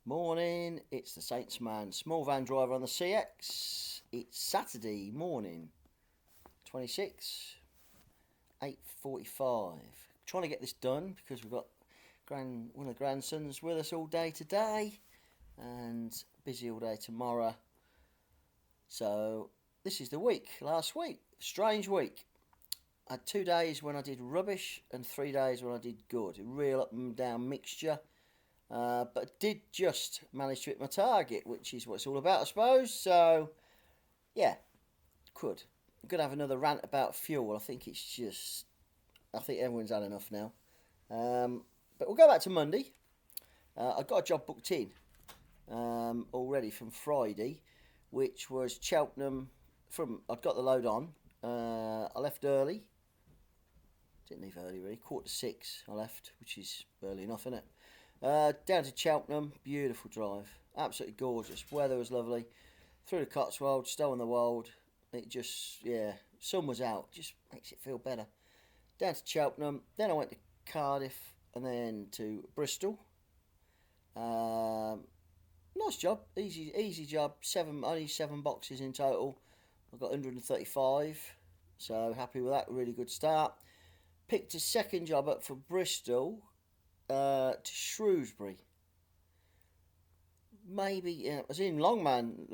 Morning, it's the Saints man, small van driver on the CX. It's Saturday morning, 26, 8:45. Trying to get this done because we've got one of the grandsons with us all day today and busy all day tomorrow. So this is the week, last week, strange week. I had 2 days when I did rubbish and 3 days when I did good. A real up and down mixture. But I did just manage to hit my target, which is what it's all about, I suppose. So, yeah, could. I'm going to have another rant about fuel. I think everyone's had enough now. But we'll go back to Monday. I got a job booked in already from Friday, which was Cheltenham. I'd got the load on. I left early. Didn't leave early, really. 5:45 I left, which is early enough, isn't it? Down to Cheltenham, beautiful drive, absolutely gorgeous. Weather was lovely. Through the Cotswolds, Stow on the Wold. It just, sun was out. Just makes it feel better. Down to Cheltenham. Then I went to Cardiff and then to Bristol. Nice job, easy job. Only 7 boxes in total. I got 135, so happy with that. Really good start. Picked a second job up for Bristol. To Shrewsbury. Maybe I was in long man,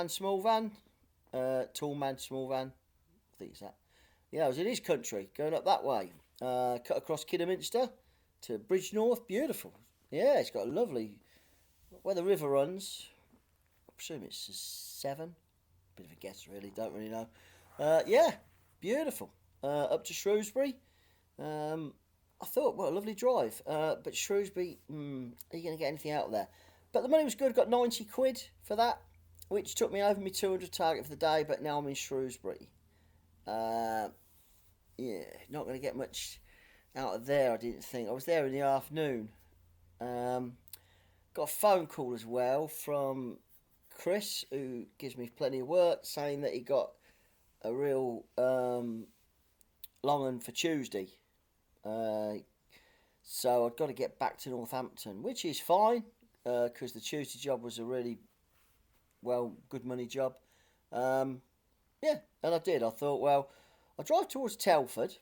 small van, tall man, small van. I think it's that. Yeah, I was in his country, going up that way. Cut across Kidderminster to Bridgenorth. Beautiful. Yeah, it's got a lovely where the river runs. I presume it's a Severn. Bit of a guess, really. Don't really know. Yeah, beautiful. Up to Shrewsbury. I thought, what a lovely drive. But Shrewsbury, are you going to get anything out of there? But the money was good. Got 90 quid for that, which took me over my 200 target for the day. But now I'm in Shrewsbury. Yeah, not going to get much out of there, I didn't think. I was there in the afternoon. Got a phone call as well from Chris, who gives me plenty of work, saying that he got a real long one for Tuesday. So I've got to get back to Northampton, which is fine, because the Tuesday job was a really, good money job. Yeah, and I did. I thought, well, I drive towards Telford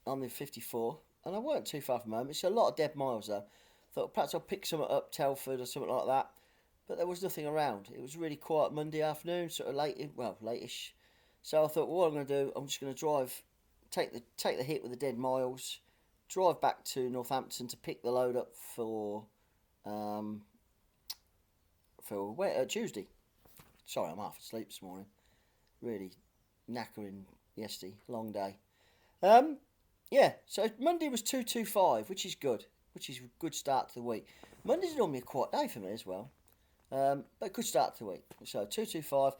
on the 54, and I weren't too far from home. It's a lot of dead miles, though. Thought perhaps I'll pick something up Telford or something like that, but there was nothing around. It was really quiet Monday afternoon, sort of late-ish. So I thought, well, what I'm going to do, I'm just going to drive, take the hit with the dead miles, drive back to Northampton to pick the load up for Tuesday. Sorry, I'm half asleep this morning. Really knackering yesterday, long day. Yeah, so Monday was 225, which is good, which is a good start to the week. Monday's normally a quiet day for me as well, but good start to the week. So 225.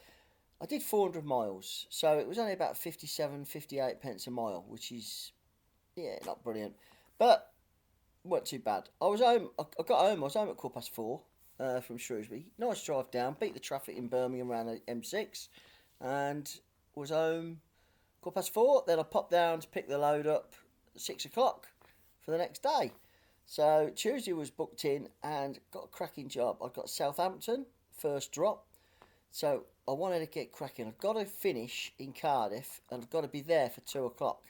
I did 400 miles, so it was only about 57, 58 pence a mile, which is, not brilliant, but wasn't too bad. I was home. I got home. I was home at 4:15 from Shrewsbury. Nice drive down. Beat the traffic in Birmingham around the M6, and was home 4:15. Then I popped down to pick the load up at 6 o'clock for the next day. So Tuesday was booked in and got a cracking job. I got Southampton first drop, so I wanted to get cracking. I've got to finish in Cardiff and I've got to be there for 2 o'clock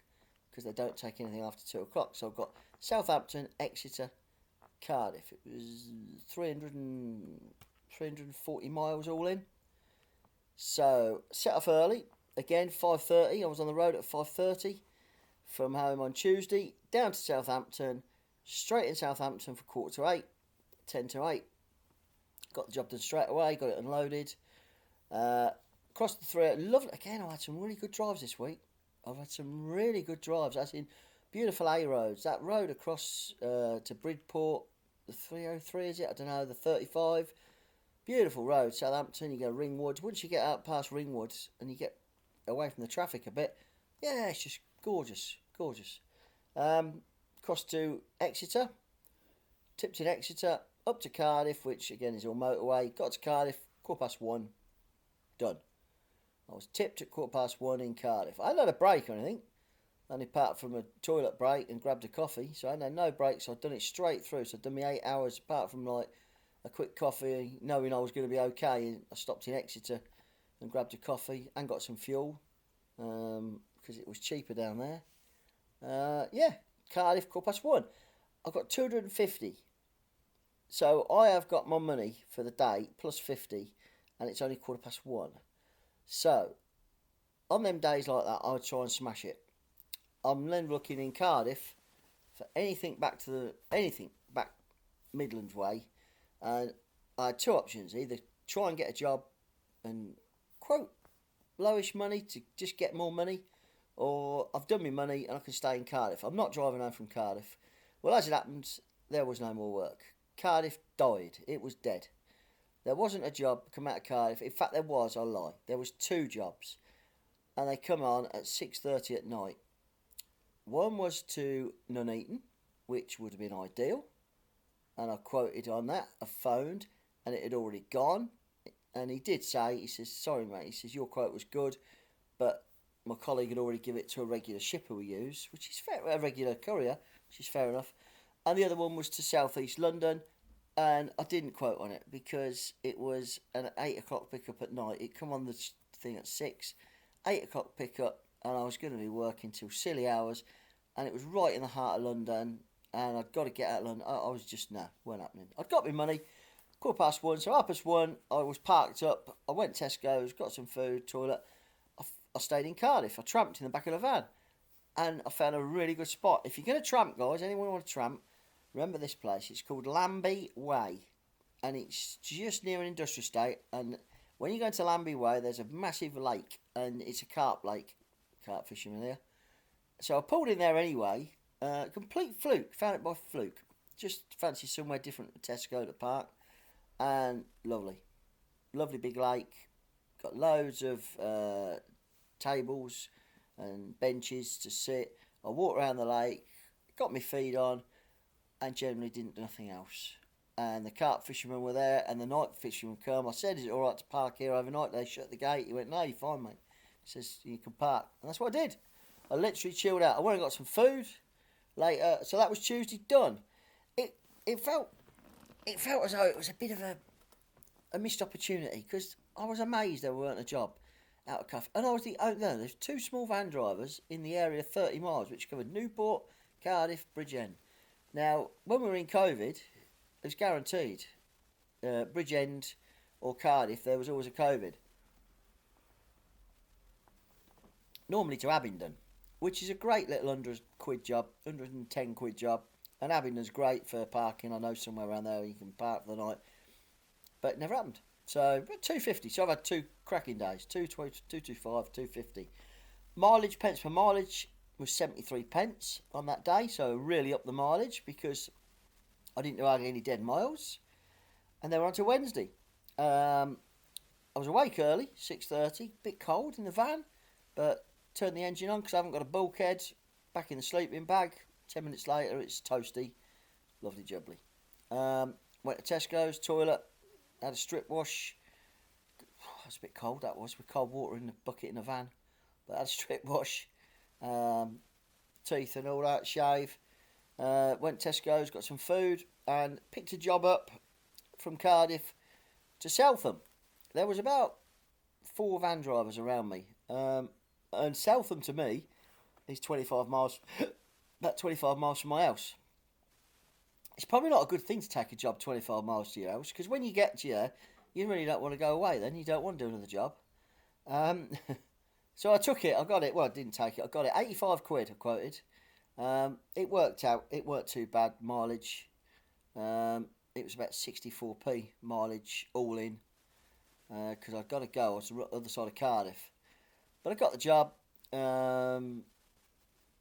because they don't take anything after 2 o'clock. So I've got Southampton, Exeter, Cardiff. It was 340 miles all in. So set off early. Again, 5:30. I was on the road at 5:30 from home on Tuesday. Down to Southampton. Straight in Southampton for 7:45. 7:50. Got the job done straight away. Got it unloaded. Crossed the three. Lovely. Again, I had some really good drives this week. I've had some really good drives. As in beautiful A roads. That road across to Bridport, the 303 is it? I don't know. The 35. Beautiful road. Southampton. You go Ringwood. Once you get out past Ringwood and you get away from the traffic a bit, yeah, it's just gorgeous. Crossed to Exeter. Tipped in Exeter. Up to Cardiff, which again is all motorway. Got to Cardiff. 1:15. Done. I was tipped at 1:15 in Cardiff. I hadn't had a break or anything, only apart from a toilet break and grabbed a coffee. So I had no breaks. So I'd done it straight through. So I'd done my 8 hours apart from like a quick coffee, knowing I was going to be okay. I stopped in Exeter and grabbed a coffee and got some fuel because it was cheaper down there. Yeah, Cardiff, 1:15. I've got 250. So I have got my money for the day plus 50, and it's only 1:15. So on them days like that, I would try and smash it. I'm then looking in Cardiff for anything back Midlands way, and I had two options: either try and get a job and quote lowish money to just get more money, or I've done my money and I can stay in Cardiff. I'm not driving home from Cardiff. Well, as it happens, there was no more work. Cardiff died. It was dead. There wasn't a job come out of Cardiff. In fact, there was. I lie. There was two jobs, and they come on at 6:30 at night. One was to Nuneaton, which would have been ideal, and I quoted on that. I phoned, and it had already gone. And he did say, he says, sorry mate, he says, your quote was good, but my colleague had already given it to a regular shipper we use, which is fair, a regular courier, which is fair enough. And the other one was to South East London, and I didn't quote on it because it was an 8 o'clock pickup at night. It come on the thing at 6, 8 o'clock pickup, and I was going to be working till silly hours, and it was right in the heart of London, and I'd got to get out of London. I was just, weren't happening. I'd got my money. 1:15, so 1:30, I was parked up. I went to Tesco's, got some food, toilet. I stayed in Cardiff. I tramped in the back of the van, and I found a really good spot. If you're going to tramp, guys, anyone want to tramp, remember this place. It's called Lambie Way, and it's just near an industrial estate. And when you go into Lambie Way, there's a massive lake, and it's a carp lake. Carp fishermen there. So I pulled in there anyway. Complete fluke. Found it by fluke. Just fancy somewhere different to Tesco to park. And lovely big lake, got loads of tables and benches to sit. I walked around the lake, got my feed on, and generally didn't do nothing else. And the carp fishermen were there, and the night fishermen come. I said, is it alright to park here overnight? They shut the gate. He went, no, you're fine, mate. He says, you can park. And that's what I did. I literally chilled out. I went and got some food later. So that was Tuesday done. It felt as though it was a bit of a missed opportunity because I was amazed there weren't a job out of Cardiff. And I was there's two small van drivers in the area 30 miles which covered Newport, Cardiff, Bridgend. Now, when we were in COVID, it was guaranteed Bridgend or Cardiff, there was always a COVID. Normally to Abingdon, which is a great little £100 job, £110 job. And Abingdon's great for parking. I know somewhere around there you can park for the night. But it never happened. So, 250. So I've had two cracking days. 225, 250. Mileage, pence per mileage, was 73 pence on that day. So really up the mileage because I didn't do hardly any dead miles. And then we're on to Wednesday. I was awake early, 6:30. Bit cold in the van. But turned the engine on because I haven't got a bulkhead. Back in the sleeping bag. 10 minutes later, it's toasty. Lovely jubbly. Went to Tesco's, toilet, had a strip wash. Oh, it's a bit cold, that was, with cold water in the bucket in the van. But I had a strip wash, teeth and all that, shave. Went to Tesco's, got some food, and picked a job up from Cardiff to Southam. There was about 4 van drivers around me. And Southam, to me, is 25 miles... about 25 miles from my house. It's probably not a good thing to take a job 25 miles to your house, because when you get to you, you really don't want to go away then. You don't want to do another job. So I took it. I got it. Well, I didn't take it. I got it. 85 quid I quoted. It worked out. It weren't too bad mileage. It was about 64p mileage all in, because I'd got to go. I was on the other side of Cardiff. But I got the job.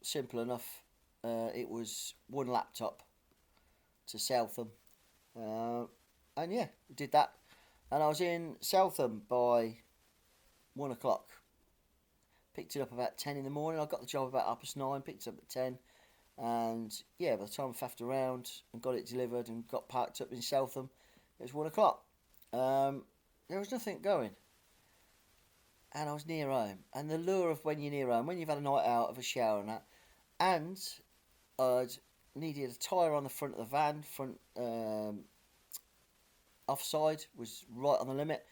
Simple enough. It was one laptop to Southam. And yeah, we did that. And I was in Southam by 1 o'clock. Picked it up about 10 in the morning. I got the job about 9:30, picked it up at 10. And yeah, by the time I faffed around and got it delivered and got parked up in Southam, it was 1 o'clock. There was nothing going. And I was near home. And the lure of when you're near home, when you've had a night out of a shower and that, and I'd needed a tyre on the front of the van, offside was right on the limit,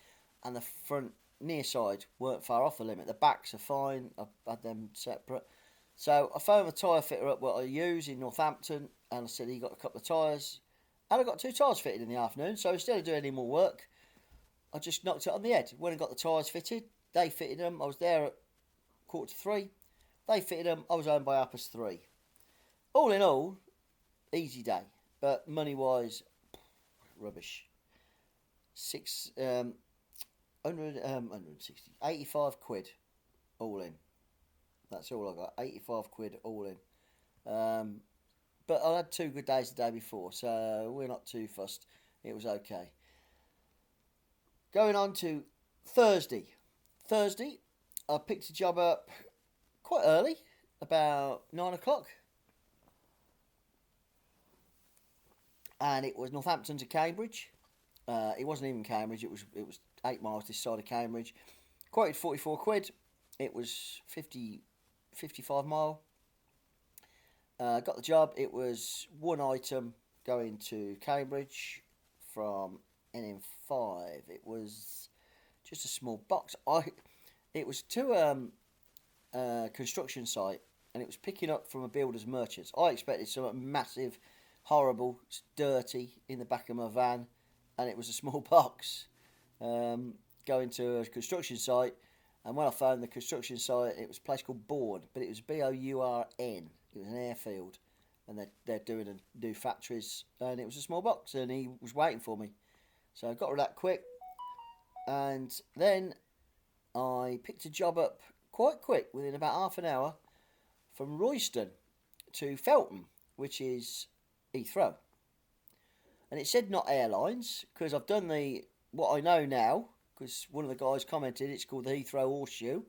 and the front near side weren't far off the limit. The backs are fine. I've had them separate. So I phoned the tyre fitter up what I use in Northampton, and I said he got a couple of tyres. And I got 2 tyres fitted in the afternoon, so instead of doing any more work, I just knocked it on the head. Went and got the tyres fitted. They fitted them. I was there at 2:45. They fitted them. I was home by 3:30. All in all, easy day. But money-wise, rubbish. 85 quid all in. That's all I got. 85 quid all in. But I had 2 good days the day before, so we're not too fussed. It was okay. Going on to Thursday. Thursday, I picked a job up quite early, about 9 o'clock. And it was Northampton to Cambridge. It wasn't even Cambridge, it was 8 miles this side of Cambridge. Quoted 44 quid. It was 55 mile. Got the job. It was 1 item going to Cambridge from NM5. It was just a small box. It was to a construction site, and it was picking up from a builder's merchants. I expected something massive, horrible, dirty in the back of my van, and it was a small box going to a construction site. And when I found the construction site, it was a place called Bourne, but it was Bourn. It was an airfield, and they're doing new factories, and it was a small box, and he was waiting for me. So I got rid of that quick, and then I picked a job up quite quick, within about half an hour, from Royston to Feltham, which is Heathrow. And it said not airlines, because I've done what I know now, because one of the guys commented it's called the Heathrow Horseshoe,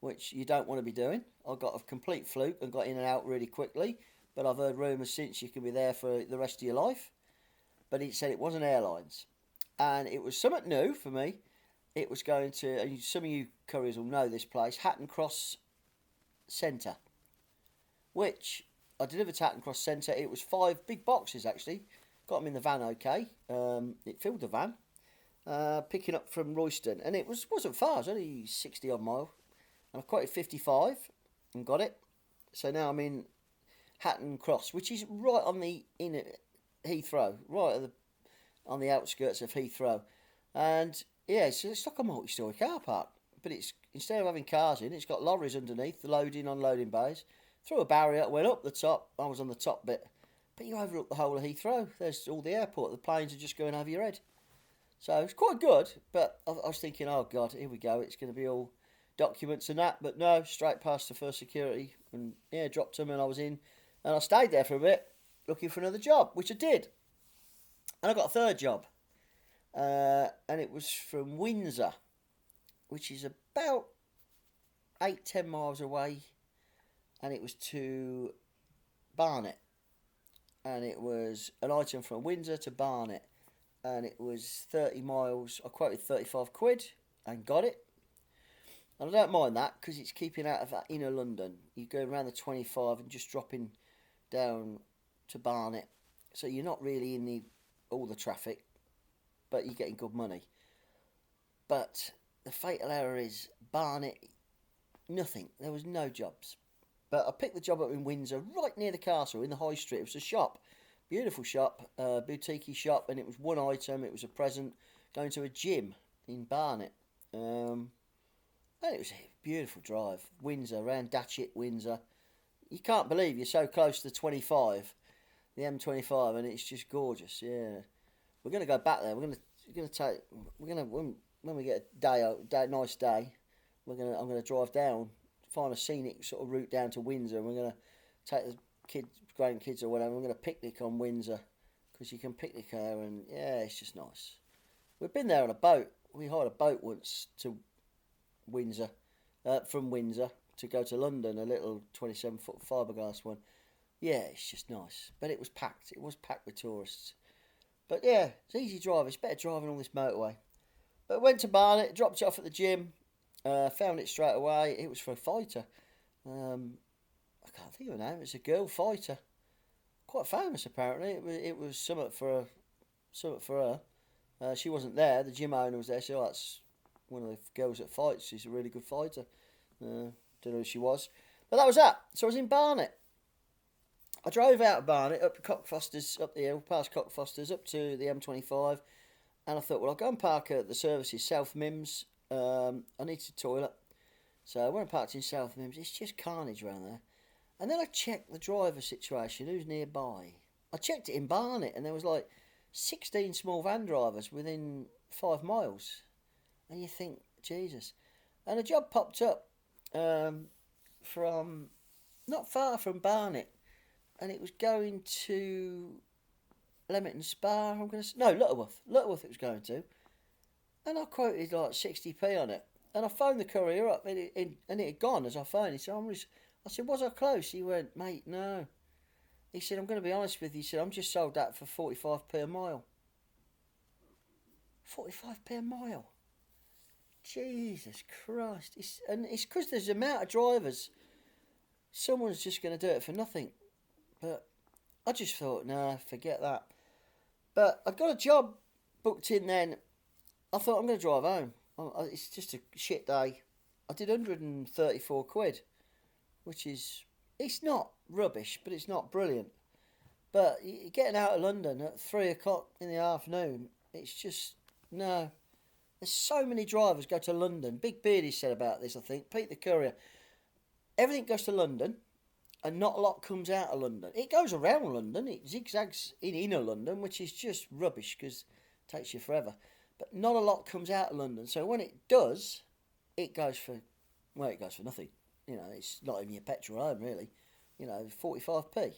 which you don't want to be doing. I got a complete fluke and got in and out really quickly, but I've heard rumours since you can be there for the rest of your life. But it said it wasn't airlines. And it was something new for me. It was going to, and some of you couriers will know this place, Hatton Cross Centre, which I delivered to Hatton Cross Centre. It was 5 big boxes, actually. Got them in the van okay. It filled the van. Picking up from Royston. And it wasn't far. It was only 60 odd mile. And I quoted 55 and got it. So now I'm in Hatton Cross, which is right on the inner Heathrow, right on the outskirts of Heathrow. And yeah, so it's like a multi-storey car park, but it's, instead of having cars in, it's got lorries underneath, the loading, unloading bays. Through a barrier, went up the top. I was on the top bit, but you overlook the whole of Heathrow. There's all the airport. The planes are just going over your head. So it's quite good, but I was thinking, oh God, here we go. It's going to be all documents and that, but no, straight past the first security, and yeah, dropped them, and I was in, and I stayed there for a bit, looking for another job, which I did, and I got a third job, and it was from Windsor, which is about 8-10 miles away, and it was to Barnet, and it was an item from Windsor to Barnet, and it was 30 miles. I quoted 35 quid and got it. And I don't mind that, because it's keeping out of that inner London. You go around the 25 and just dropping down to Barnet. So you're not really in all the traffic, but you're getting good money. But the fatal error is Barnet, nothing. There was no jobs. But I picked the job up in Windsor, right near the castle, in the high street. It was a shop, beautiful shop, boutique shop, and it was 1 item. It was a present going to a gym in Barnet. And it was a beautiful drive. Windsor, around Datchet, Windsor. You can't believe you're so close to 25, the M25, and it's just gorgeous. Yeah, we're going to go back there. When we get a nice day, I'm going to drive down, find a scenic sort of route down to Windsor, and we're going to take the grandkids or whatever. We're going to picnic on Windsor, because you can picnic there, and yeah, it's just nice. We've been there on a boat. We hired a boat once to Windsor, from Windsor to go to London, a little 27-foot fiberglass one. Yeah, it's just nice. But it was packed. It was packed with tourists. But yeah, it's easy driving. It's better driving on this motorway. But went to Barnet, dropped it off at the gym, found it straight away. It was for a fighter. I can't think of her name. It's a girl fighter. Quite famous apparently. It was something for her. She wasn't there. The gym owner was there. She said, "Oh, that's one of the girls that fights. She's a really good fighter." Don't know who she was, but that was that. So I was in Barnet. I drove out of Barnet up to Cockfosters, up the hill, past Cockfosters, up to the M25, and I thought, well, I'll go and park at the services, South Mims. I need to toilet. So I went and parked in South Mims. It's just carnage around there. And then I checked the driver situation, who's nearby. I checked it in Barnet, and there was like 16 small van drivers within 5 miles. And you think, Jesus. And a job popped up from not far from Barnet, and it was going to Leamington Spa. No, Lutterworth. Lutterworth it was going to, and I quoted like 60p on it. And I phoned the courier up, and it had gone as I phoned. He said, I said, was I close? He went, mate, no. He said, I'm going to be honest with you. He said, I'm just sold that for 45p a mile. 45p a mile. Jesus Christ. It's because there's the amount of drivers. Someone's just going to do it for nothing. But I just thought, nah, forget that. But I got a job booked in then. I thought, I'm going to drive home. It's just a shit day. I did 134 quid, which is, it's not rubbish, but it's not brilliant. But getting out of London at 3 o'clock in the afternoon, it's just, no. There's so many drivers go to London. Big Beardy said about this, I think. Pete the Courier. Everything goes to London, and not a lot comes out of London. It goes around London. It zigzags in inner London, which is just rubbish because it takes you forever. But not a lot comes out of London. So when it does, it goes for nothing. You know, it's not even your petrol home, really. 45p.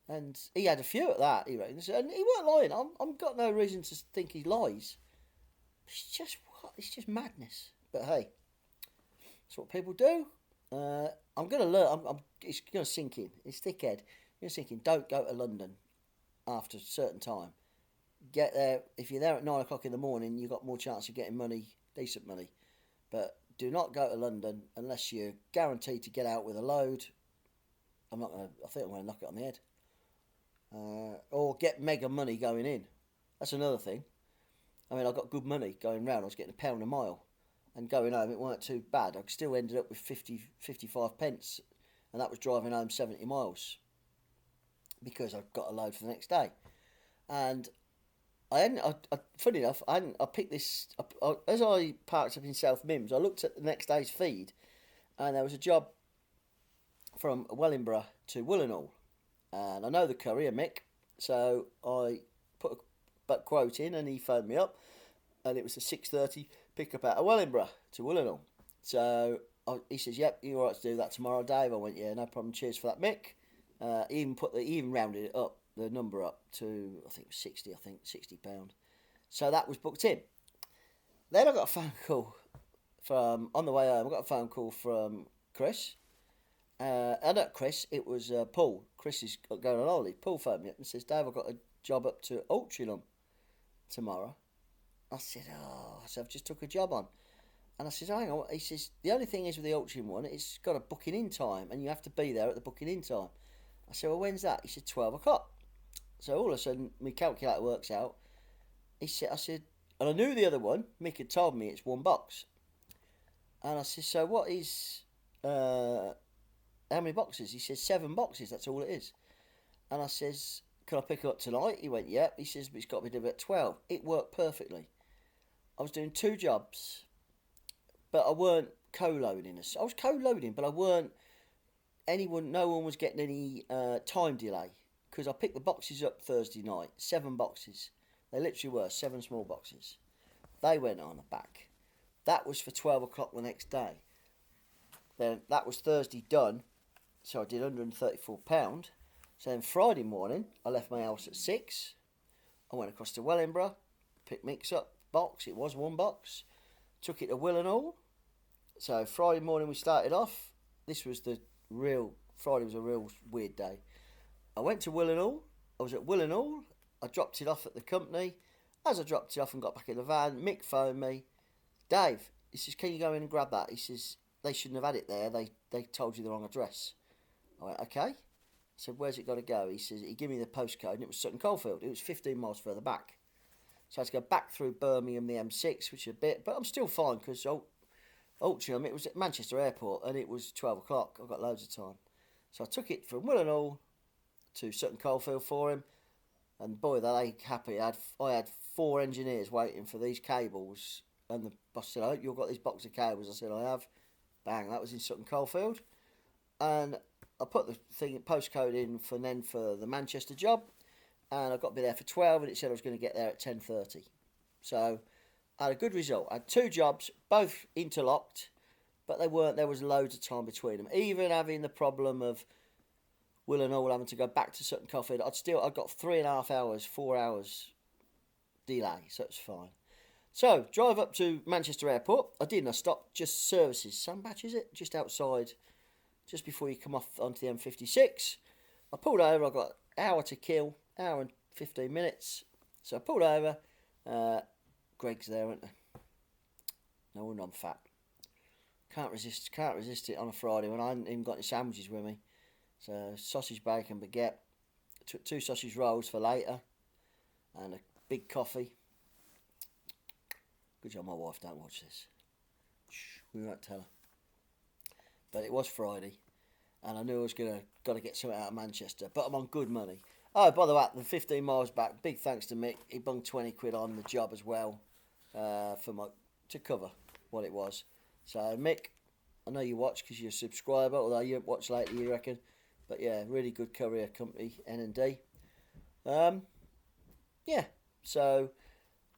And he had a few at that, he reckons. And he weren't lying. I've got no reason to think he lies. It's just madness. But hey, that's what people do. I'm going to learn. It's going to sink in. It's thickhead. You're thinking, don't go to London after a certain time. Get there. If you're there at 9 o'clock in the morning, you've got more chance of getting money, decent money. But do not go to London unless you're guaranteed to get out with a load. I think I'm going to knock it on the head. Or get mega money going in. That's another thing. I mean, I got good money going round. I was getting £1 a mile. And going home, it weren't too bad. I still ended up with 55 pence. And that was driving home 70 miles. Because I got a load for the next day. And funny enough, I picked this up. As I parked up in South Mims, I looked at the next day's feed. And there was a job from Wellingborough to Willenhall. And I know the courier, Mick. So I put a quote in and he phoned me up. And it was a 6:30 pick up out of Wellingborough to Willenhall. So he says, yep, you're all right to do that tomorrow, Dave. I went, yeah, no problem. Cheers for that, Mick. He even rounded it up, the number up to, I think it was £60. So that was booked in. Then I got a phone call on the way home, I got a phone call from Chris. And not Chris, it was Paul. Chris is going on holiday. Paul phoned me up and says, Dave, I've got a job up to Altrincham tomorrow. I said, I've just took a job on. And I said, hang on. He says, the only thing is with the Altrincham one, it's got a booking in time and you have to be there at the booking in time. I said, well, when's that? He said, 12 o'clock. So all of a sudden, my calculator works out. I said, and I knew the other one. Mick had told me it's one box. And I said, so what is, how many boxes? He says, 7 boxes, that's all it is. And I says, can I pick it up tonight? He went, yep. He says, but it's got to be delivered at 12. It worked perfectly. I was doing 2 jobs, but I weren't co-loading. I was co-loading, but I weren't, no one was getting any time delay. Because I picked the boxes up Thursday night, 7 boxes. They literally were 7 small boxes. They went on the back. That was for 12 o'clock the next day. Then that was Thursday done, so I did £134. So then Friday morning, I left my house at 6. I went across to Wellingborough, picked Mick's up box. It was 1 box. Took it to Willenhall. So Friday morning we started off. Friday was a real weird day. I went to Willenhall. I was at Willenhall. I dropped it off at the company. As I dropped it off and got back in the van, Mick phoned me. Dave, he says, can you go in and grab that? He says, they shouldn't have had it there. They told you the wrong address. I went, okay. I said, where's it got to go? He says, he gave me the postcode and it was Sutton Coldfield. It was 15 miles further back. So I had to go back through Birmingham, the M6, which is a bit, but I'm still fine because Altrincham, it was at Manchester Airport and it was 12 o'clock. I've got loads of time. So I took it from Willenhall to Sutton Coldfield for him. And boy, they happy. I had 4 engineers waiting for these cables. And the boss said, I hope you've got these box of cables. I said, I have. Bang, that was in Sutton Coldfield. And I put the postcode in for the Manchester job. And I got to be there for 12 and it said I was going to get there at 10:30. So I had a good result. I had 2 jobs, both interlocked, but they weren't. There was loads of time between them. Even having the problem of Willenhall having to go back to Sutton Coldfield, I got 3.5 hours, 4 hours delay, so it's fine. So drive up to Manchester Airport. I stopped just services. Sandbach, is it? Just outside, just before you come off onto the M56. I pulled over. I got an hour to kill, hour and 15 minutes. So I pulled over. Greg's there, isn't there? No wonder I'm fat. Can't resist it on a Friday when I hadn't even got any sandwiches with me. So sausage, bacon, baguette. Took 2 sausage rolls for later, and a big coffee. Good job my wife don't watch this. Shh, we won't tell her. But it was Friday, and I knew I was got to get something out of Manchester. But I'm on good money. Oh, by the way, the 15 miles back. Big thanks to Mick. He bunged 20 quid on the job as well, to cover what it was. So Mick, I know you watch because you're a subscriber, although you haven't watched lately, you reckon. But yeah, really good courier company, N&D. Yeah, so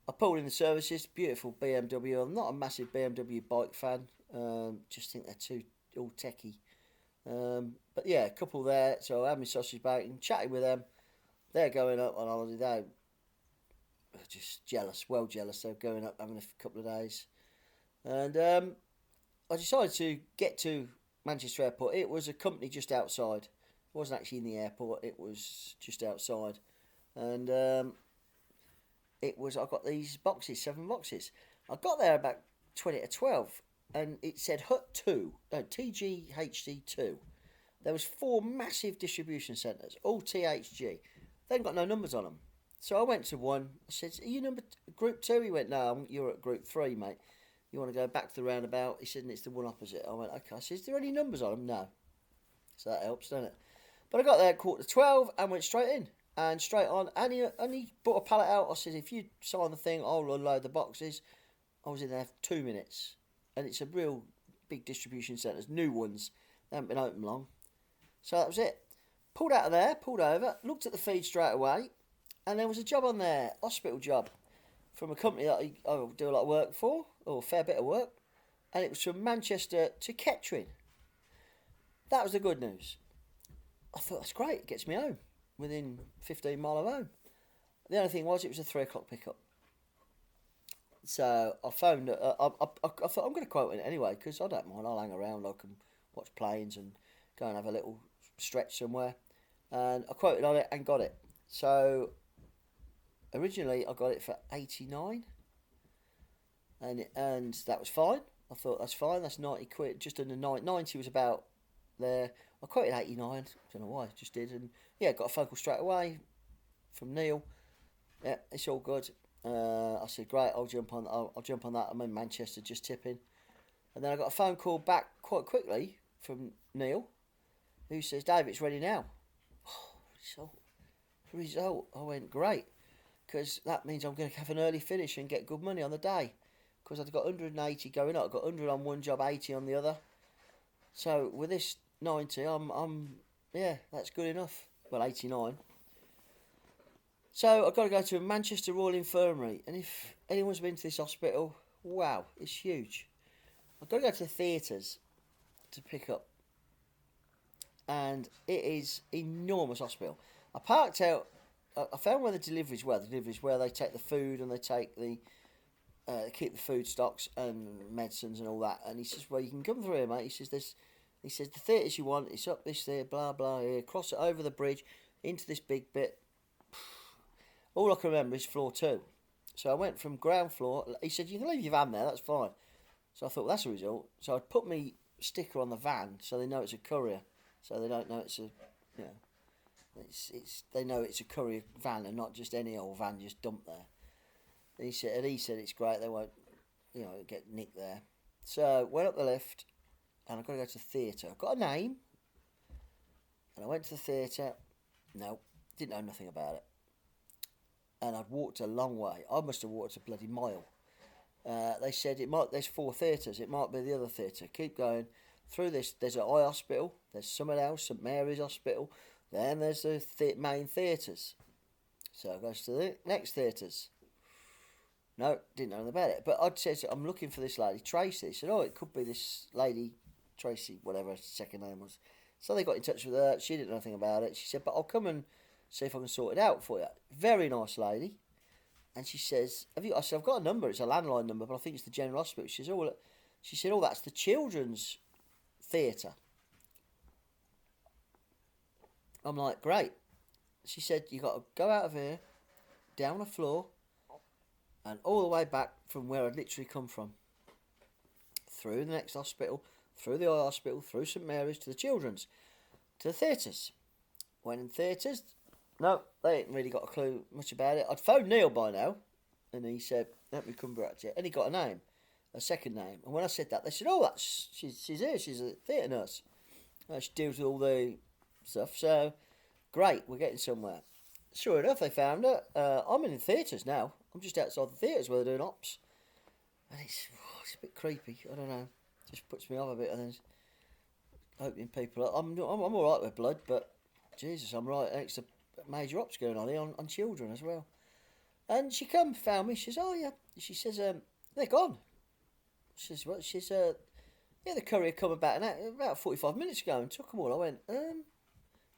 I pulled in the services. Beautiful BMW. I'm not a massive BMW bike fan. Just think they're too all techie. But yeah, a couple there. So I had my sausage bacon, chatting with them. They're going up on holiday. They're just jealous, well jealous. They're going up, having a couple of days. And I decided to get to Manchester Airport. It was a company just outside. It wasn't actually in the airport. It was just outside. And I got these boxes, 7 boxes. I got there about 20 to 12. And it said Hut 2. No, TGHD2. There was 4 massive distribution centres. All THG. They ain't got no numbers on them. So I went to one. I said, are you group 2? He went, no, you're at group 3, mate. You want to go back to the roundabout? He said, and it's the one opposite. I went, okay. I said, is there any numbers on them? No. So that helps, doesn't it? But I got there at 11:45 and went straight in. And straight on. And he brought a pallet out. I said, if you sign the thing, I'll unload the boxes. I was in there for 2 minutes. And it's a real big distribution centres. New ones. They haven't been open long. So that was it. Pulled out of there, pulled over, looked at the feed straight away, and there was a job on there, hospital job, from a company that I do a lot of work for, or a fair bit of work, and it was from Manchester to Kettering. That was the good news. I thought, that's great, it gets me home, within 15 mile of home. The only thing was, it was a 3 o'clock pickup. So I phoned, I thought, I'm going to quote it anyway, because I don't mind, I'll hang around, I can watch planes and go and have a little stretch somewhere. And I quoted on it and got it. So originally I got it for 89, and that was fine. I thought, that's fine, that's 90 quid, just under 90 was about there. I quoted 89, don't know why, just did. And yeah, got a phone call straight away from Neil. Yeah, it's all good. I said, great, I'll jump on that. I'm in Manchester, just tipping. And then I got a phone call back quite quickly from Neil, who says, Dave, it's ready now. Result. I went, great, because that means I'm going to have an early finish and get good money on the day, because I've got 180 going up. I've got 100 on one job, 80 on the other. So with this 90, yeah, that's good enough. Well, 89. So I've got to go to Manchester Royal Infirmary, and if anyone's been to this hospital, wow, it's huge. I've got to go to the theatres to pick up, and it is enormous hospital. I parked out. I found where the deliveries were. The deliveries where they take the food and they take the keep the food stocks and medicines and all that. And he says, "Well, you can come through here, mate." He says, the theatres you want, it's up this there, blah blah here. Cross it over the bridge into this big bit. All I can remember is floor 2. So I went from ground floor. He said, "You can leave your van there. That's fine." So I thought, that's a result. So I put my sticker on the van so they know it's a courier. So they don't know it's a, they know it's a courier van and not just any old van just dumped there. He said it's great. They won't, get nicked there. So went up the lift, and I've got to go to the theatre. I've got a name, and I went to the theatre. No, didn't know nothing about it. And I'd walked a long way. I must have walked a bloody mile. They said there's 4 theatres. It might be the other theatre. Keep going through this. There's an eye hospital. There's somewhere else, St Mary's Hospital. Then there's the main theatres. So I goes to the next theatres. No, didn't know about it. But I'd said, I'm looking for this lady, Tracy. He said, it could be this lady, Tracy, whatever her second name was. So they got in touch with her. She didn't know anything about it. She said, but I'll come and see if I can sort it out for you. Very nice lady. And she says, I said, I've got a number. It's a landline number, but I think it's the General Hospital. She said, that's the children's theatre. I'm like, great. She said, you got to go out of here, down the floor, and all the way back from where I'd literally come from. Through the next hospital, through the eye hospital, through St Mary's, to the children's, to the theatres. Went in theatres. No, they ain't really got a clue much about it. I'd phoned Neil by now, and he said, let me come back to you. And he got a name, a second name. And when I said that, they said, she's here, she's a theatre nurse. She deals with all the stuff. So, great, we're getting somewhere. Sure enough, they found her. I'm in the theatres now. I'm just outside the theatres where they're doing ops. And it's a bit creepy. I don't know. Just puts me off a bit. And then opening people up. I'm all right with blood, but Jesus, I'm right next to major ops going on here on children as well. And she found me. She says, oh yeah. She says, they're gone. She says, what? She says, the courier come about 45 minutes ago and took them all. I went,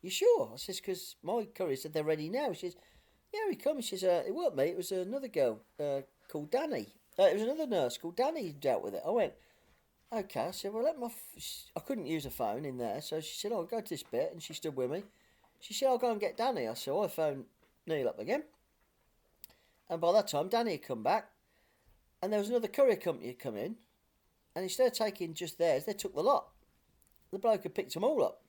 you sure? I says, because my courier said they're ready now. She says, yeah, he come. She says, it weren't me. It was another girl called Danny. It was another nurse called Danny who dealt with it. I went, okay. I said, well, I couldn't use a phone in there. So she said, go to this bit. And she stood with me. She said, I'll go and get Danny. I said, I phoned Neil up again. And by that time, Danny had come back. And there was another courier company had come in. And instead of taking just theirs, they took the lot. The bloke had picked them all up.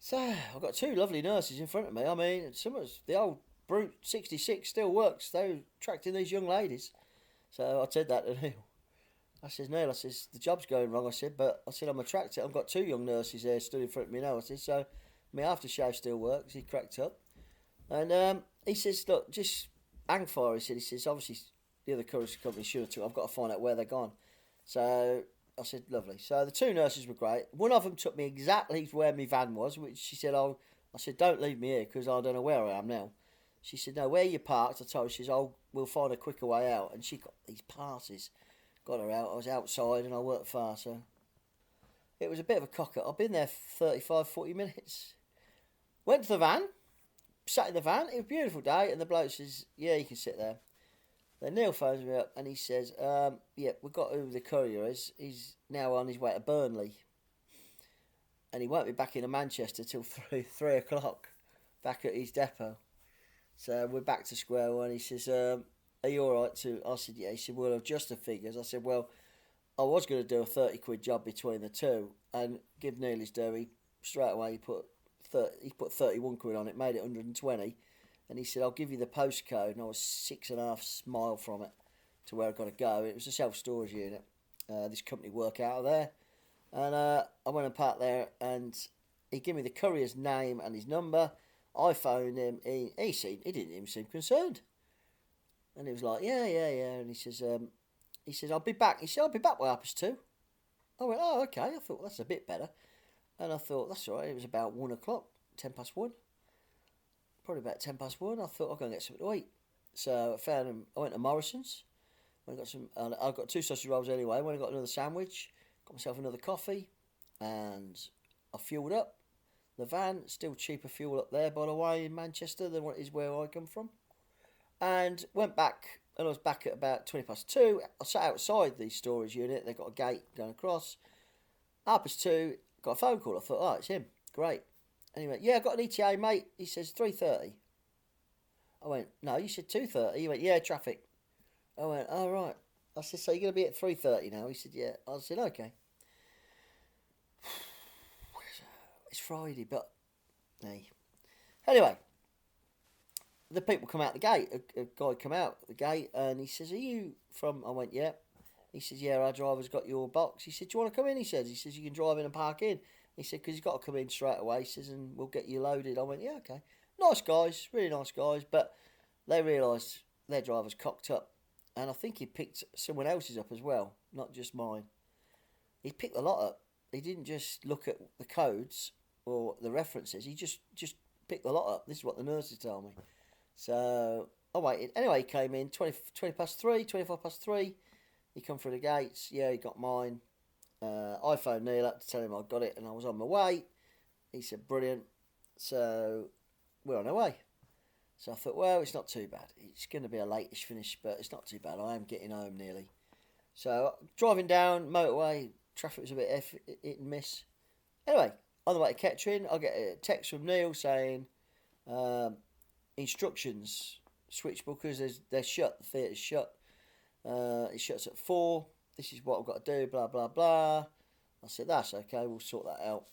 So, I've got 2 lovely nurses in front of me. I mean, the old brute 66 still works. They're attracting these young ladies. So, I said that to Neil. I says, Neil, the job's going wrong. I said, I'm attracted. I've got 2 young nurses there stood in front of me now. I said, so, my aftershave still works. He cracked up. And he says, look, just hang fire. He says, obviously, the other courier company should have took. I've got to find out where they're gone. So, I said, lovely. So the 2 nurses were great. One of them took me exactly to where my van was, which she said, I said, don't leave me here because I don't know where I am now. She said, no, where you parked, I told her, she said, we'll find a quicker way out. And she got these passes, got her out. I was outside and I worked far, so it was a bit of a cocker. I've been there 35, 40 minutes. Went to the van, sat in the van. It was a beautiful day. And the bloke says, yeah, you can sit there. Then Neil phones me up and he says, we've got who the courier is. He's now on his way to Burnley. And he won't be back in Manchester till 3 o'clock, back at his depot. So we're back to square one. He says, are you all right to... I said, yeah. He said, well, adjust the figures. I said, well, I was going to do a 30 quid job between the 2 and give Neil his due. Straight away, he put 31 quid on it, made it 120. And he said, I'll give you the postcode. And I was 6.5 miles from it to where I've got to go. It was a self-storage unit. This company work out of there. And I went and parked there. And he gave me the courier's name and his number. I phoned him. He didn't even seem concerned. And he was like, yeah. And he says, I'll be back. He said, I'll be back by 2:30. I went, oh, okay. I thought, that's a bit better. And I thought, that's all right. It was about 1 o'clock, 1:10. Probably about 1:10. I thought I'll go and get something to eat. So I went to Morrison's. I got 2 sausage rolls anyway. Went and got another sandwich. Got myself another coffee. And I fueled up. The van, still cheaper fuel up there, by the way, in Manchester than what is where I come from. And went back, and I was back at about 2:20. I sat outside the storage unit. They got a gate going across. 2:30, got a phone call. I thought, oh, it's him. Great. Anyway, yeah, I got an ETA, mate. He says 3:30. I went, no, you said 2:30. He went, yeah, traffic. I went, oh, right. I said, so you're going to be at 3:30 now? He said, yeah. I said, okay. It's Friday, but hey. Anyway, the people come out the gate. A guy come out the gate and he says, "Are you from?" I went, "Yeah." He says, "Yeah, our driver's got your box." He said, "Do you want to come in?" He says, "You can drive in and park in." He said, "Because he's got to come in straight away." He says, "And we'll get you loaded." I went, "Yeah, okay." Nice guys, really nice guys, but they realised their driver's cocked up, and I think he picked someone else's up as well, not just mine. He picked a lot up. He didn't just look at the codes or the references. He just picked a lot up. This is what the nurses told me. So I waited. Anyway, he came in 20 past 3, 25 past 3. He come through the gates. Yeah, he got mine. I phoned Neil up to tell him I got it and I was on my way. He said, brilliant. So we're on our way. So I thought, well, it's not too bad. It's going to be a late-ish finish, but it's not too bad. I am getting home nearly. So driving down motorway, traffic was a bit hit and miss. Anyway, on the way to Kettering, I get a text from Neil saying instructions, switch bookers, they're shut, the theatre's shut. It shuts at 4. This is what I've got to do, blah, blah, blah. I said, that's okay, we'll sort that out.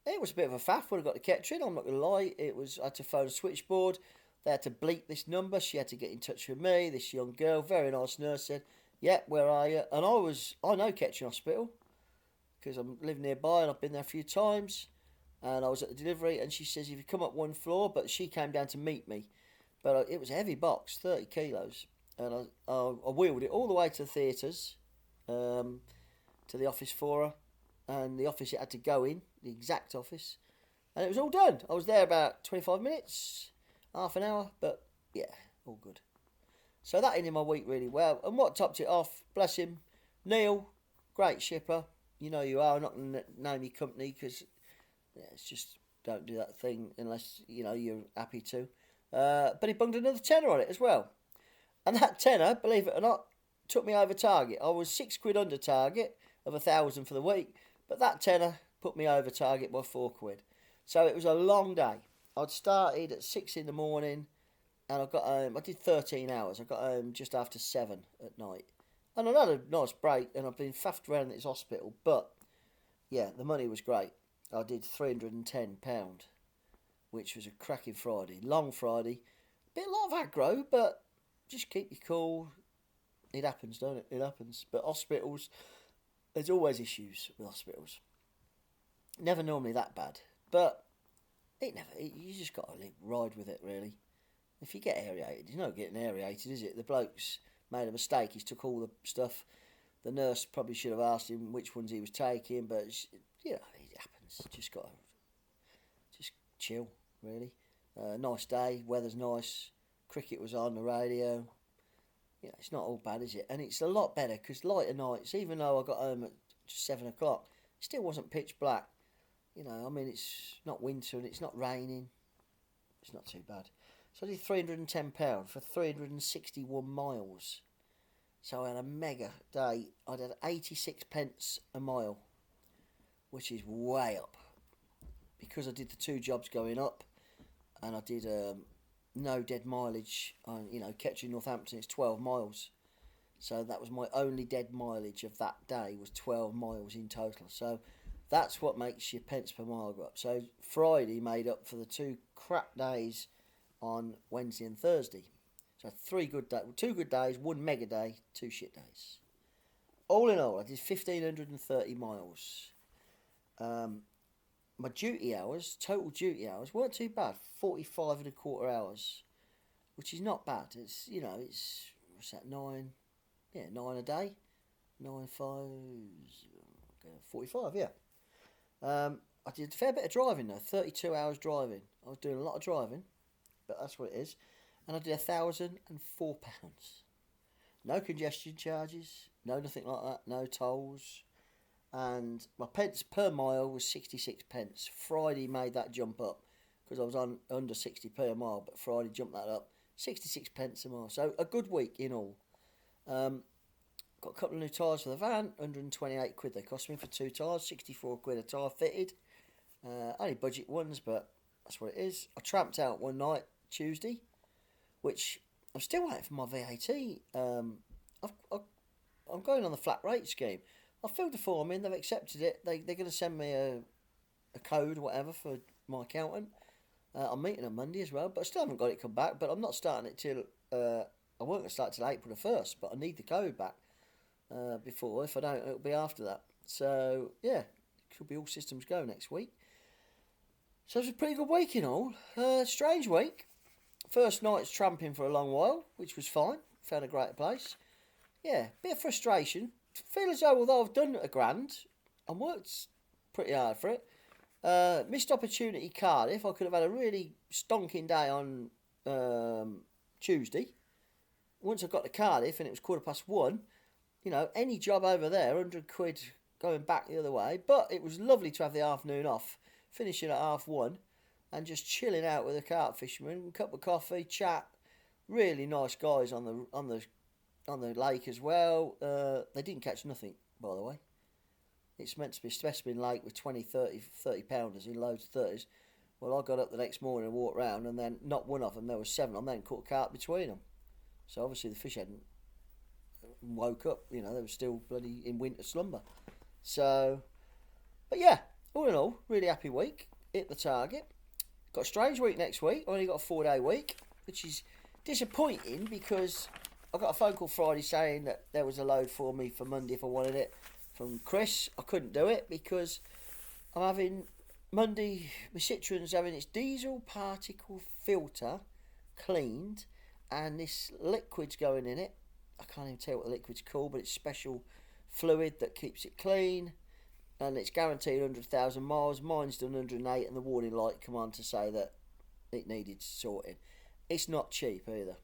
It was a bit of a faff when I got to Kettering, I'm not going to lie. I had to phone a switchboard. They had to bleep this number. She had to get in touch with me. This young girl, very nice nurse, said, yeah, where are you? And I know Kettering Hospital because I live nearby and I've been there a few times. And I was at the delivery and she says, if you come up one floor, but she came down to meet me. But it was a heavy box, 30 kilos. And I wheeled it all the way to the theatres, to the office for her. And the office it had to go in, the exact office. And it was all done. I was there about 25 minutes, half an hour, but yeah, all good. So that ended my week really well. And what topped it off, bless him, Neil, great shipper. You know you are. I'm not going to name your company because it's just don't do that thing unless you know you're happy to. But he bunged another tenner on it as well. And that tenner, believe it or not, took me over target. I was £6 under target of 1,000 for the week, but that tenner put me over target by £4. So it was a long day. I'd started at 6 in the morning and I got home. I did 13 hours. I got home just after 7 at night. And I had a nice break and I've been faffed around this hospital. But yeah, the money was great. I did £310, which was a cracking Friday. Long Friday. Bit a lot of aggro, but just keep you cool. It happens, don't it? It happens. But hospitals, there's always issues with hospitals. Never normally that bad. But you just got to ride with it, really. If you get aerated, you're not getting aerated, is it? The bloke's made a mistake. He's took all the stuff. The nurse probably should have asked him which ones he was taking, but, you know, it happens. Just got to just chill, really. Nice day. Weather's nice. Cricket was on the radio. Yeah, it's not all bad, is it? And it's a lot better because lighter nights, even though I got home at 7 o'clock, it still wasn't pitch black. You know, I mean, it's not winter and it's not raining. It's not too bad. So I did £310 for 361 miles. So I had a mega day. I did 86 pence a mile, which is way up. Because I did the 2 jobs going up and I did no dead mileage. Kettering Northampton is 12 miles. So that was my only dead mileage of that day was 12 miles in total. So that's what makes your pence per mile go up. So Friday made up for the 2 crap days on Wednesday and Thursday. So 2 good days, 1 mega day, 2 shit days. All in all, I did 1,530 miles. My total duty hours, weren't too bad. 45 and a quarter hours, which is not bad. It's, what's that, 9 a day? 9, 5, 45, yeah. I did a fair bit of driving though, 32 hours driving. I was doing a lot of driving, but that's what it is. And I did £1,004. No congestion charges, no nothing like that, no tolls. And my pence per mile was 66 pence. Friday made that jump up because I was on under 60p a mile, but Friday jumped that up, 66 pence a mile. So a good week in all. Got a couple of new tyres for the van, £128 they cost me for 2 tyres, £64 a tyre fitted. Only budget ones, but that's what it is. I tramped out one night, Tuesday, which I'm still waiting for my VAT. I'm going on the flat rate scheme. I filled the form in, they've accepted it. They're going to send me a code or whatever for my accountant. I'm meeting on Monday as well, but I still haven't got it come back. But I'm not starting it till I won't start till April the 1st. But I need the code back before. If I don't, it'll be after that. So yeah, could be all systems go next week. So it's a pretty good week in all. Strange week. First night's tramping for a long while, which was fine. Found a great place. Yeah, bit of frustration. Feel as though, although I've done a grand, I worked pretty hard for it. Missed opportunity Cardiff. I could have had a really stonking day on Tuesday. Once I got to Cardiff and it was 1:15, any job over there, £100 going back the other way. But it was lovely to have the afternoon off, finishing at 1:30 and just chilling out with a carp fisherman, cup of coffee, chat. Really nice guys on the lake as well. They didn't catch nothing, by the way. It's meant to be a specimen lake with 20, 30 pounders in loads of 30s. Well, I got up the next morning and walked round, and then not one of them, there was 7 of them, then caught a carp between them. So obviously the fish hadn't woke up, they were still bloody in winter slumber. So, but yeah, all in all, really happy week. Hit the target. Got a strange week next week. Only got a 4-day week, which is disappointing because I got a phone call Friday saying that there was a load for me for Monday if I wanted it from Chris. I couldn't do it because I'm having Monday, my Citroen's having its diesel particle filter cleaned and this liquid's going in it. I can't even tell what the liquid's called, but it's special fluid that keeps it clean and it's guaranteed 100,000 miles. Mine's done 108 and the warning light come on to say that it needed sorting. It's not cheap either.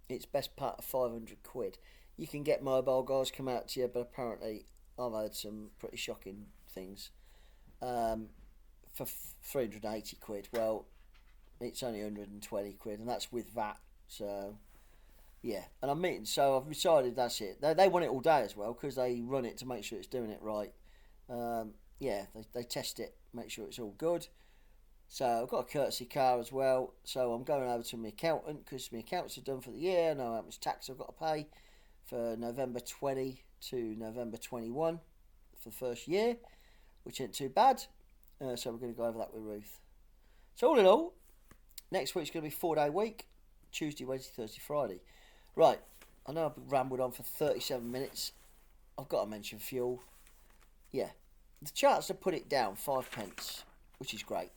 It's best part of £500. You can get mobile guys come out to you, but apparently I've heard some pretty shocking things. For £380, well, it's only £120 and that's with VAT. So yeah, and I'm meeting. So I've decided that's it. They want it all day as well because they run it to make sure it's doing it right. Yeah, they test it, make sure it's all good. So I've got a courtesy car as well. So I'm going over to my accountant because my accounts are done for the year. I know how much tax I've got to pay for November 20 to November 21 for the first year, which ain't too bad. So we're going to go over that with Ruth. So all in all, next week's going to be a 4-day week. Tuesday, Wednesday, Thursday, Friday. Right, I know I've rambled on for 37 minutes. I've got to mention fuel. Yeah, the charts have put it down 5p, which is great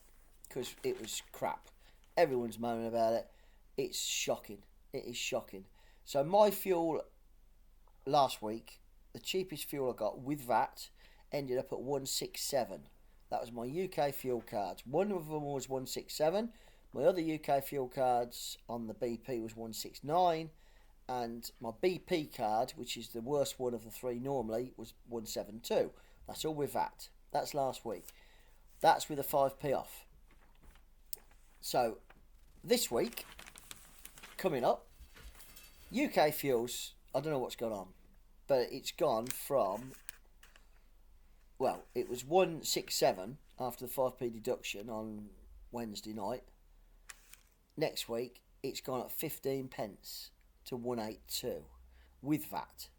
because it was crap. Everyone's moaning about it. It's shocking. It is shocking. So my fuel last week, the cheapest fuel I got with VAT, ended up at 167. That was my UK fuel cards. One of them was 167. My other UK fuel cards on the BP was 169. And my BP card, which is the worst one of the three normally, was 172. That's all with VAT. That's last week. That's with a 5p off. So, this week, coming up, UK fuels, I don't know what's gone on, but it's gone from, well, it was 167 after the 5p deduction on Wednesday night. Next week, it's gone up 15p to 182 with VAT.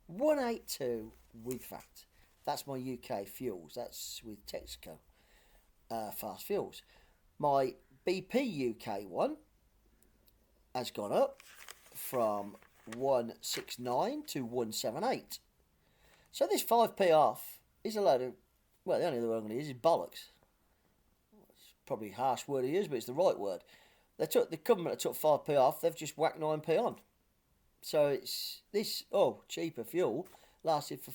182 with VAT. That's my UK fuels. That's with Texaco Fast Fuels. My BP UK one has gone up from 169 to 178. So this 5p off is a load of, well, the only word I'm going to use is bollocks. It's probably a harsh word to use, but it's the right word. The government took 5p off, they've just whacked 9p on. So it's this, cheaper fuel lasted for,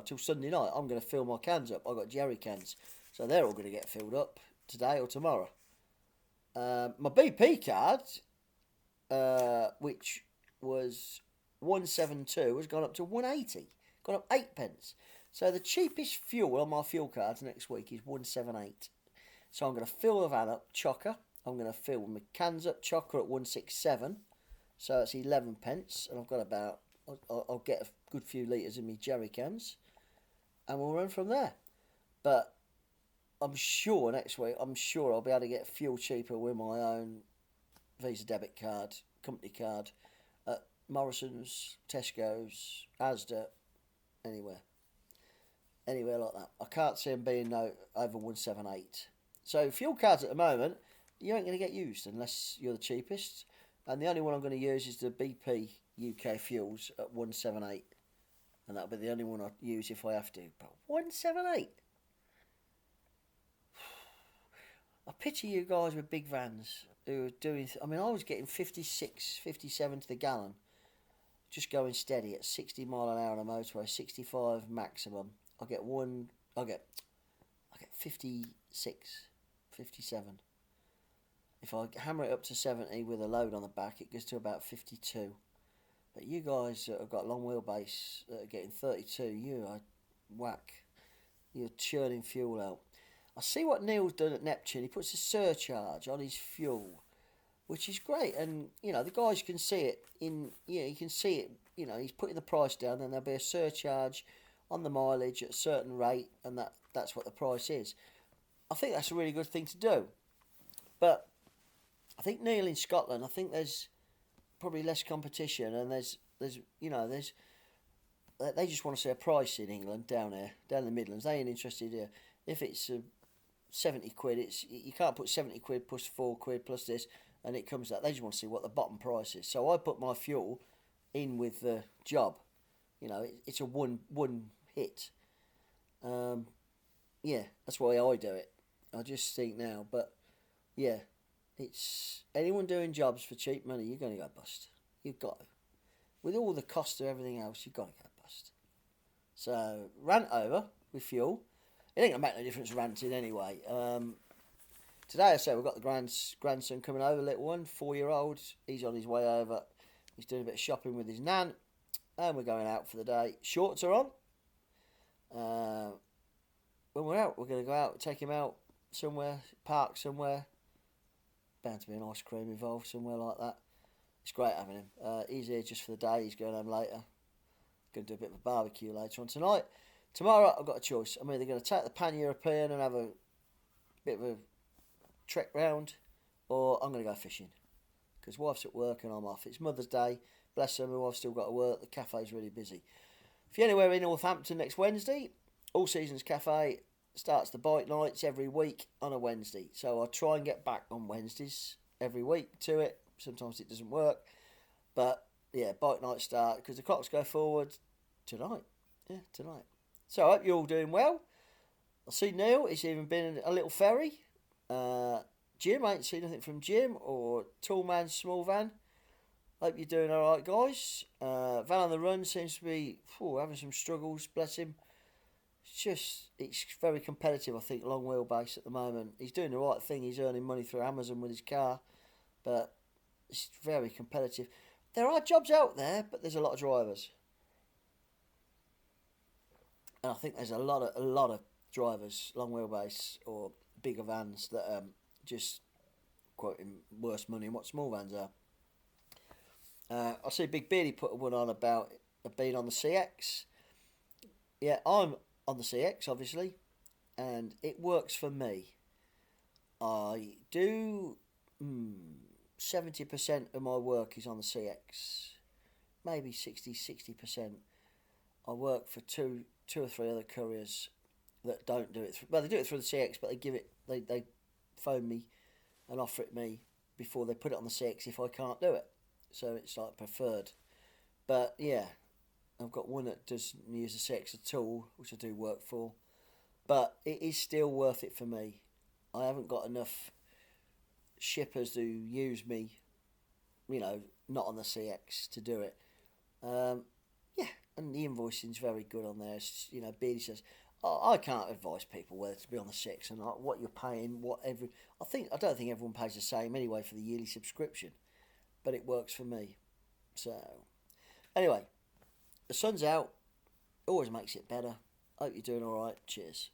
till Sunday night. I'm going to fill my cans up. I've got jerry cans. So they're all going to get filled up today or tomorrow. My BP card, which was 172, has gone up to 180. Gone up 8p. So the cheapest fuel on my fuel cards next week is 178. So I'm going to fill the van up, chocker. I'm going to fill my cans up, chocker at 167. So that's 11p. And I've got about, I'll get a good few litres in my jerry cans. And we'll run from there. But I'm sure next week, I'll be able to get fuel cheaper with my own Visa debit card, company card, at Morrison's, Tesco's, Asda, anywhere. Anywhere like that. I can't see them being over 178. So fuel cards at the moment, you ain't going to get used unless you're the cheapest. And the only one I'm going to use is the BP UK fuels at 178, and that'll be the only one I use if I have to. But 178. I picture you guys with big vans who are doing. I mean, I was getting 56, 57 to the gallon, just going steady at 60 mile an hour on a motorway, 65 maximum. I get 56, 57. If I hammer it up to 70 with a load on the back, it goes to about 52. But you guys that have got long wheelbase that are getting 32, you are whack. You're churning fuel out. I see what Neil's done at Neptune. He puts a surcharge on his fuel, which is great. And, the guys can see it. You can see it. He's putting the price down, and there'll be a surcharge on the mileage at a certain rate, and that's what the price is. I think that's a really good thing to do. But I think Neil in Scotland, I think there's probably less competition, and there's they just want to see a price in England down the Midlands. They ain't interested here. If it's 70 quid, you can't put 70 quid plus 4 quid plus this, and it comes out. They just want to see what the bottom price is. So I put my fuel in with the job. It's a one hit. That's why I do it. I just think now, but yeah, it's anyone doing jobs for cheap money, you're going to go bust. You've got to. With all the cost of everything else, you've got to go bust. So rant over with fuel. It ain't going to make no difference ranting anyway. Today I said we've got the grandson coming over, little one, 4-year-old. He's on his way over. He's doing a bit of shopping with his nan, and we're going out for the day. Shorts are on. When we're out, we're going to go out, take him out somewhere, park somewhere. Bound to be an ice cream involved somewhere like that. It's great having him. He's here just for the day. He's going home later. Going to do a bit of a barbecue later on tonight. Tomorrow I've got a choice. I'm either going to take the Pan-European and have a bit of a trek round, or I'm going to go fishing. Because wife's at work and I'm off. It's Mother's Day. Bless her, my wife's still got to work. The cafe's really busy. If you're anywhere in Northampton next Wednesday, All Seasons Cafe starts the bike nights every week on a Wednesday. So I'll try and get back on Wednesdays every week to it. Sometimes it doesn't work. But, yeah, bike nights start because the clocks go forward tonight. Yeah, tonight. So I hope you're all doing well. I see Neil. He's even been in a little ferry. Jim, I ain't seen nothing from Jim or Tall Man's Small Van. Hope you're doing all right, guys. Van on the Run seems to be having some struggles, bless him. It's very competitive, I think, long wheelbase at the moment. He's doing the right thing. He's earning money through Amazon with his car, but it's very competitive. There are jobs out there, but there's a lot of drivers. And I think there's a lot of drivers, long wheelbase or bigger vans that just quoting worse money than what small vans are. I see Big Beardy put one on about being on the CX. Yeah, I'm on the CX, obviously, and it works for me. I do 70% of my work is on the CX, maybe 60%. I work for two or three other couriers that don't do it. They do it through the CX, but they phone me and offer it me before they put it on the CX if I can't do it. So it's like preferred. But yeah, I've got one that doesn't use the CX at all, which I do work for. But it is still worth it for me. I haven't got enough shippers who use me, not on the CX to do it. Yeah, and the invoicing's very good on there. Beardy says, I can't advise people whether to be on the CX and what you're paying, I don't think everyone pays the same anyway for the yearly subscription. But it works for me. So, anyway, the sun's out. Always makes it better. Hope you're doing all right. Cheers.